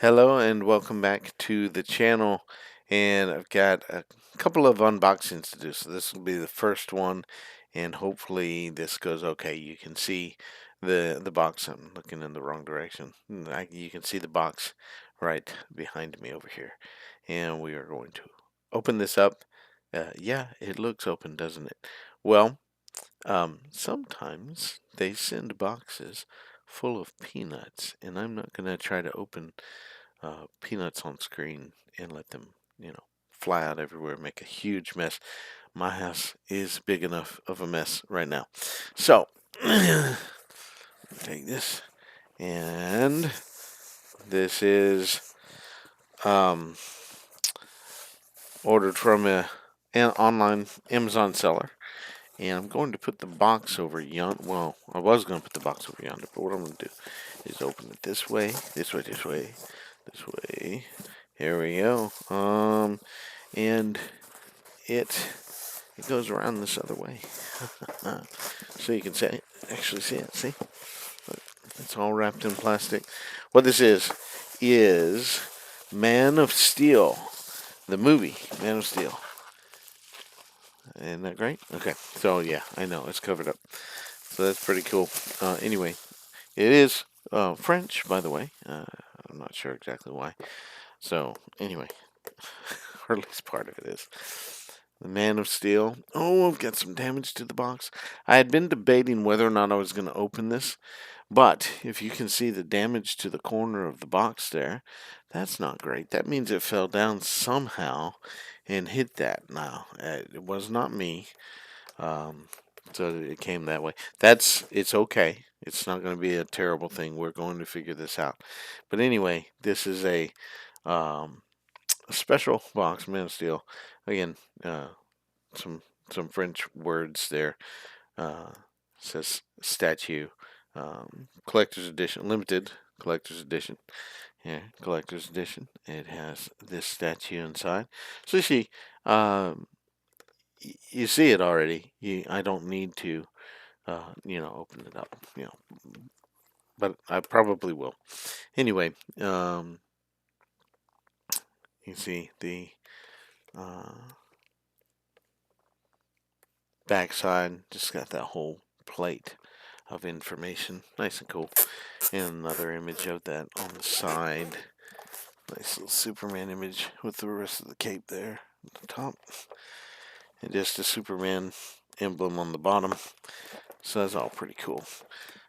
Hello and welcome back to the channel, and I've got a couple of unboxings to do. So this will be the first one, and hopefully this goes okay. You can see the box. I'm looking in the wrong direction. You can see the box right behind me over here, and we are going to open this up. Yeah, it looks open, doesn't it? Well, sometimes they send boxes full of peanuts, and I'm not going to try to open peanuts on screen and let them, fly out everywhere, make a huge mess. My house is big enough of a mess right now. So, take this, and this is um, ordered from an online Amazon seller. And I'm going to put the box over yonder. Well, I was going to put the box over yonder, but what I'm going to do is open it this way, this way, this way, this way. Here we go. And it goes around this other way, so you can actually see it. See, look, it's all wrapped in plastic. What this is Man of Steel, the movie Man of Steel. Isn't that great? Okay, so yeah, I know it's covered up, so that's pretty cool. Anyway, it is French, by the way. I'm not sure exactly why. So anyway, or at least part of it is. The Man of Steel. Oh, I've got some damage to the box. I had been debating whether or not I was going to open this, but if you can see the damage to the corner of the box there, that's not great. That means it fell down somehow and hit that. Now, it was not me, um, so it came that way. It's okay. It's not going to be a terrible thing. We're going to figure this out. But anyway, this is um, a special box, Man of Steel. Again, some some French words there. Uh, says statue, collector's edition, limited collector's edition. Yeah, collector's edition. It has this statue inside. So um, you see it already. I don't need to, open it up. But I probably will. Anyway, you see the uh, backside. Just got that whole plate of information. Nice and cool. And another image of that on the side. Nice little Superman image with the rest of the cape there at the top. And just a Superman emblem on the bottom. So that's all pretty cool.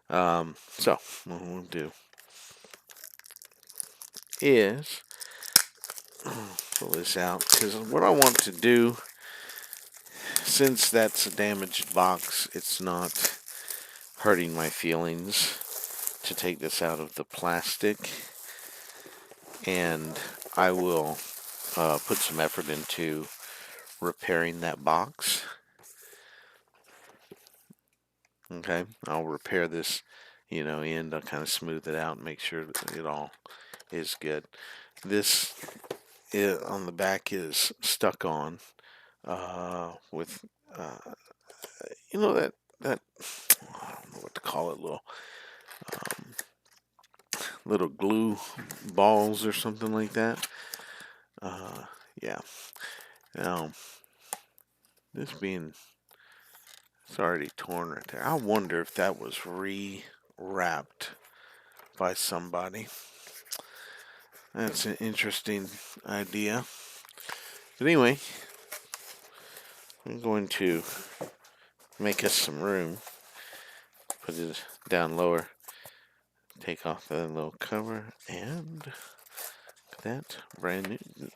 So what we'll do is pull this out, because what I want to do, since that's a damaged box, it's not hurting my feelings to take this out of the plastic, and I will put some effort into repairing that box. Okay, I'll repair this, end. I'll kind of smooth it out and make sure that it all is good. This on the back is stuck on with that I don't know what to call it, um, little glue balls or something like that. Yeah. Now this being it's already torn right there. I wonder if that was rewrapped by somebody. That's an interesting idea. But anyway, I'm going to make us some room. Put it down lower. Take off the little cover, and that brand new,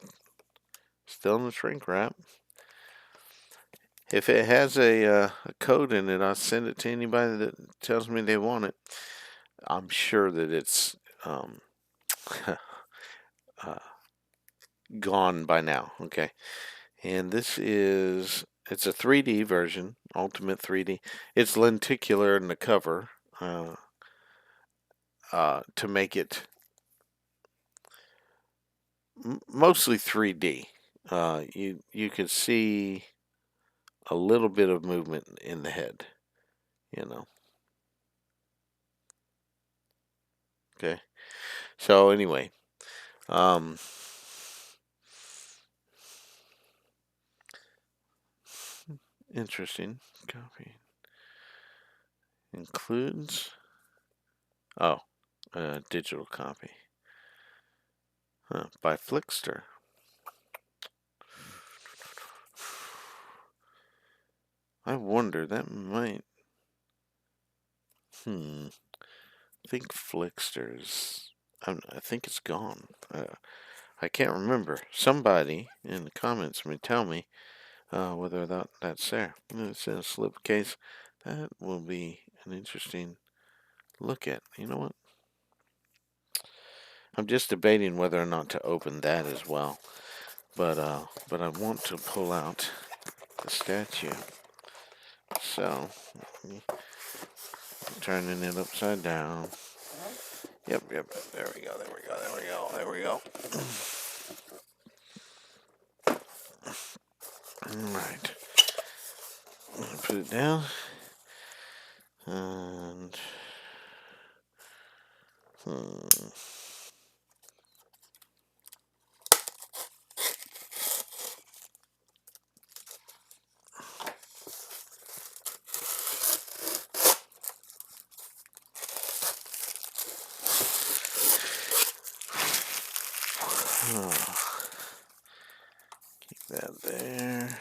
still in the shrink wrap. If it has a code in it, I'll send it to anybody that tells me they want it. I'm sure that it's gone by now. Okay, and it's a 3D version, Ultimate 3D. It's lenticular in the cover to make it mostly 3D. You can see a little bit of movement in the head, Okay. So anyway, Um, Interesting. Copy includes, oh, a digital copy. By Flickster. I wonder, that might, I think Flickster's, I think it's gone. I can't remember. Somebody in the comments may tell me whether or not that's there. It's in a slipcase. That will be an interesting look at. You know what? I'm just debating whether or not to open that as well. But I want to pull out the statue. So, turning it upside down. Yep. There we go. There we go. All right. Put it down. And keep that there.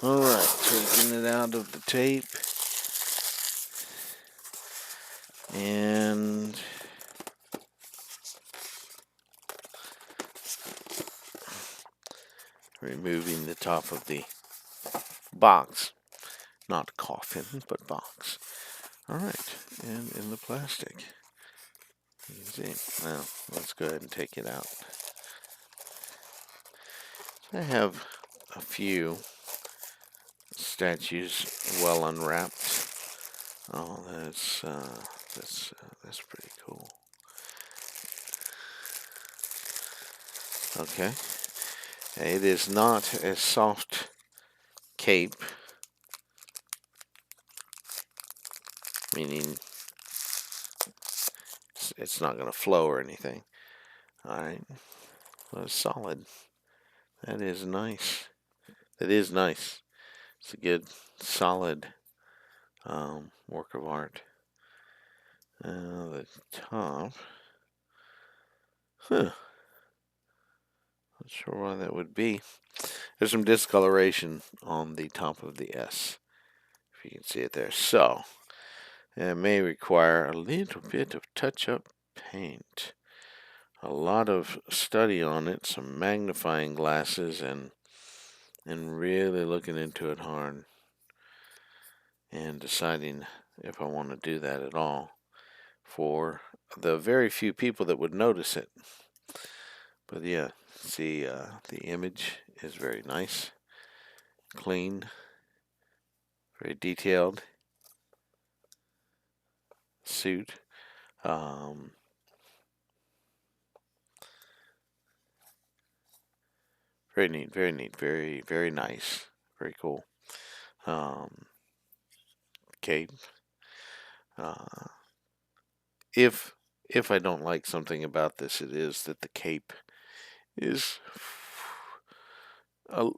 All right, taking it out of the tape and removing the top of the box. Not coffin, but box. All right, and in the plastic. Easy. Now, let's go ahead and take it out. I have a few statues well unwrapped. Oh, that's pretty cool. Okay, it is not a soft cape, meaning it's not going to flow or anything. All right, well, it's solid. That is nice. That is nice. It's a good, solid work of art. The top. Not sure why that would be. There's some discoloration on the top of the S, if you can see it there. So, it may require a little bit of touch-up paint. A lot of study on it, some magnifying glasses, and really looking into it hard and deciding if I want to do that at all for the very few people that would notice it. But yeah, see, the image is very nice, clean, very detailed suit. Very neat, very nice, very cool. Cape. Uh, if I don't like something about this, it is that the cape is a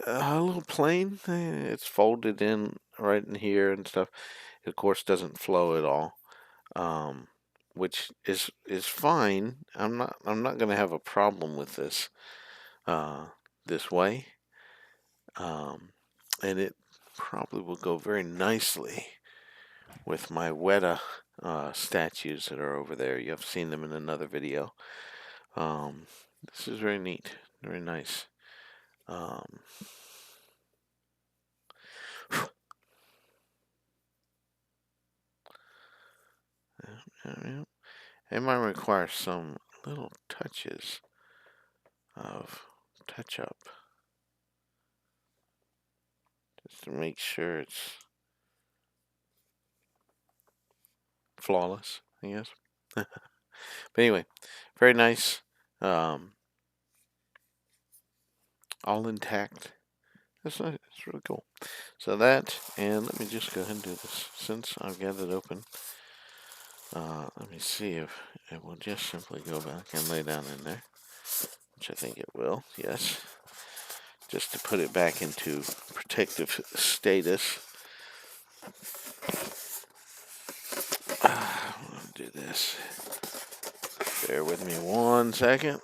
little plain. It's folded in right in here and stuff. It of course doesn't flow at all, which is fine. I'm not going to have a problem with this this way, and it probably will go very nicely with my Weta statues that are over there. You have seen them in another video. This is very neat, very nice. It might require some little touches of touch up just to make sure it's flawless, I guess. But anyway, very nice. All intact. That's nice. It's really cool. So that, and let me just go ahead and do this since I've got it open. Let me see if it will just simply go back and lay down in there, which I think it will. Yes, just to put it back into protective status. I'm gonna do this. Bear with me 1 second.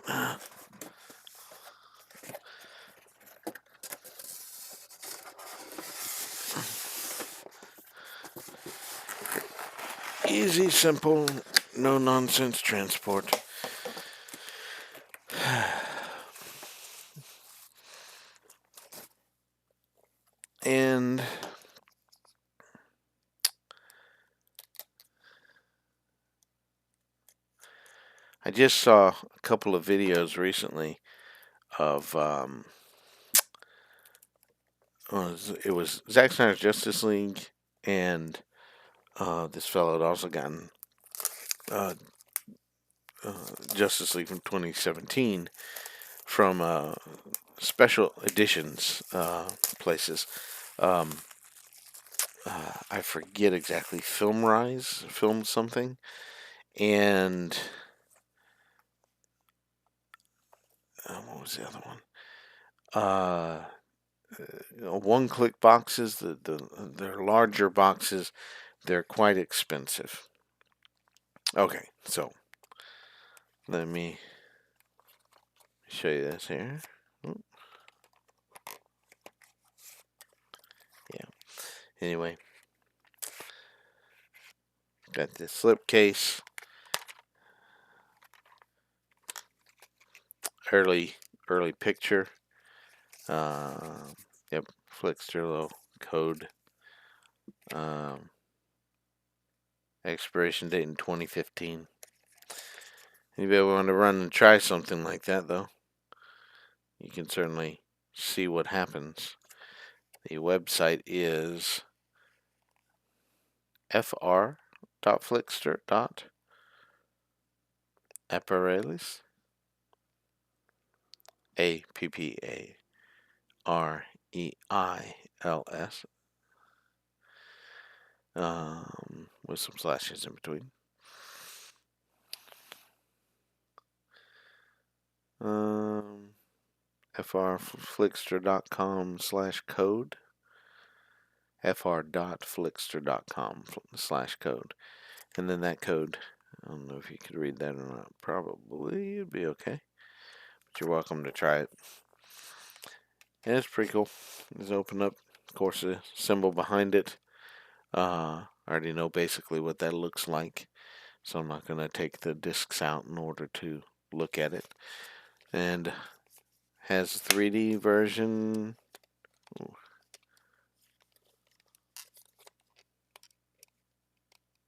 Easy, simple, no nonsense transport. And I just saw a couple of videos recently of it was Zack Snyder's Justice League, and this fellow had also gotten uh, Justice League from 2017 from special editions places. I forget exactly. Film something, and what was the other one? One-click boxes. They're larger boxes. They're quite expensive. Okay, so let me show you this here. Yeah. Anyway, got this slipcase. Early picture. Yep, Flickster little code. Expiration date in 2015. Anybody want to run and try something like that, though? You can certainly see what happens. The website is fr.flickster.appareils. APPAREILS. With some slashes in between. frflickster.com/code. fr.flickster.com/code. And then that code, I don't know if you could read that or not. Probably it'd be okay. But you're welcome to try it. And it's pretty cool. Just open up, of course, the symbol behind it. I already know basically what that looks like, so I'm not going to take the discs out in order to look at it. And has a 3D version. Ooh.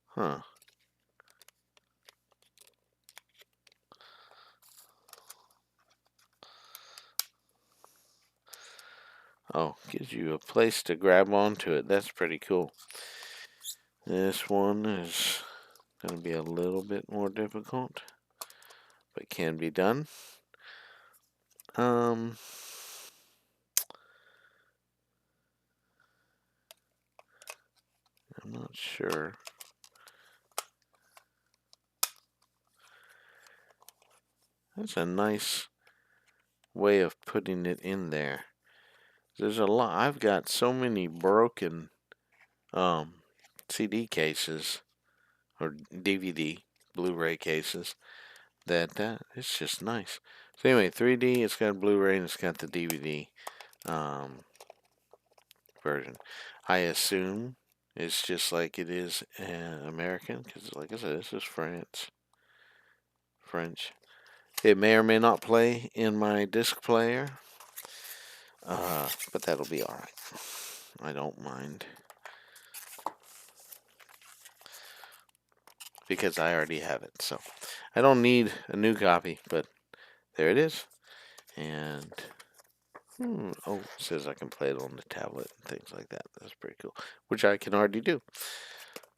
Huh. Oh, gives you a place to grab onto it. That's pretty cool. This one is going to be a little bit more difficult, but can be done. I'm not sure. That's a nice way of putting it in there. There's a lot. I've got so many broken CD cases or DVD, Blu Ray cases that it's just nice. So anyway, 3D. It's got Blu Ray and it's got the DVD version. I assume it's just like it is American, because like I said, this is French. It may or may not play in my disc player, but that'll be alright. I don't mind, because I already have it, so I don't need a new copy, but there it is. And oh, it says I can play it on the tablet and things like that. That's pretty cool, which I can already do.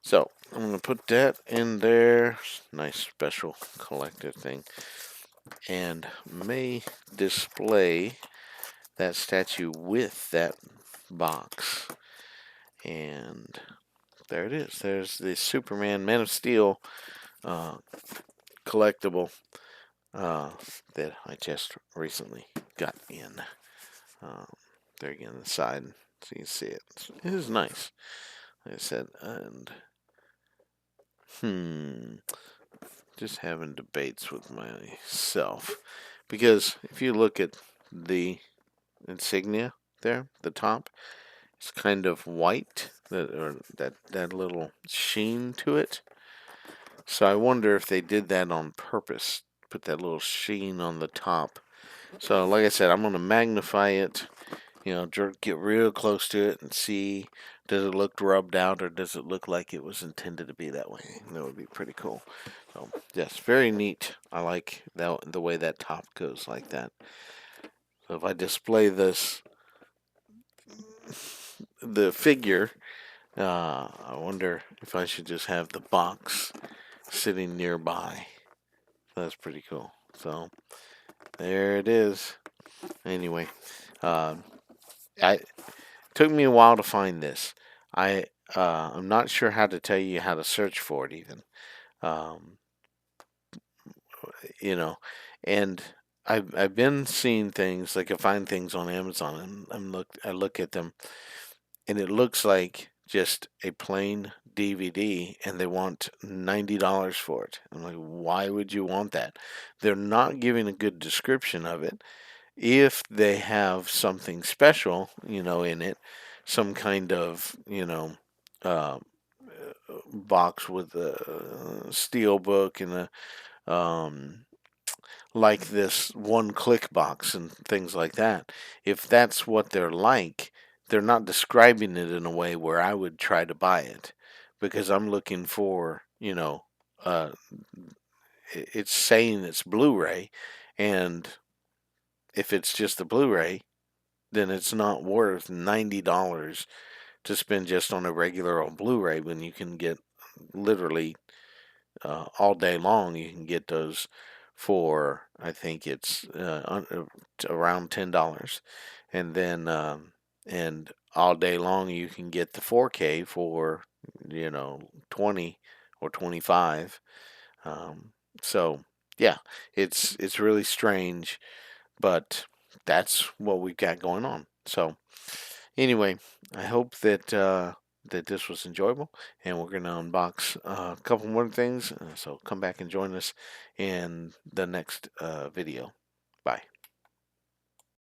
So I'm going to put that in there. Nice special collector thing. And may display that statue with that box. And there it is. There's the Superman Man of Steel uh, collectible uh, that I just recently got in. Um, there again, the side, so you can see it. It is nice, like I said. And just having debates with myself, because if you look at the insignia there, the top, it's kind of white, that little sheen to it. So I wonder if they did that on purpose, put that little sheen on the top. So like I said, I'm gonna magnify it, get real close to it and see, does it look rubbed out or does it look like it was intended to be that way? That would be pretty cool. So yes, very neat. I like the way that top goes like that. So if I display the figure, I wonder if I should just have the box sitting nearby. That's pretty cool. So there it is. Anyway, it took me a while to find this. I'm not sure how to tell you how to search for it even. Um, you know, and I've been seeing things like I find things on Amazon and I look at them and it looks like just a plain DVD and they want $90 for it. I'm like, why would you want that? They're not giving a good description of it. If they have something special, in it, some kind of, uh, box with a steel book and like this one-click box and things like that. If that's what they're like, they're not describing it in a way where I would try to buy it, because I'm looking for, uh, it's saying it's Blu Ray, and if it's just the Blu Ray, then it's not worth $90 to spend just on a regular old Blu Ray when you can get literally all day long. You can get those for, I think it's around $10, and then and all day long you can get the 4K for 20 or 25. Um, so yeah, it's really strange, but that's what we've got going on. So anyway, I hope that this was enjoyable, and we're gonna unbox a couple more things. So come back and join us in the next video. Bye.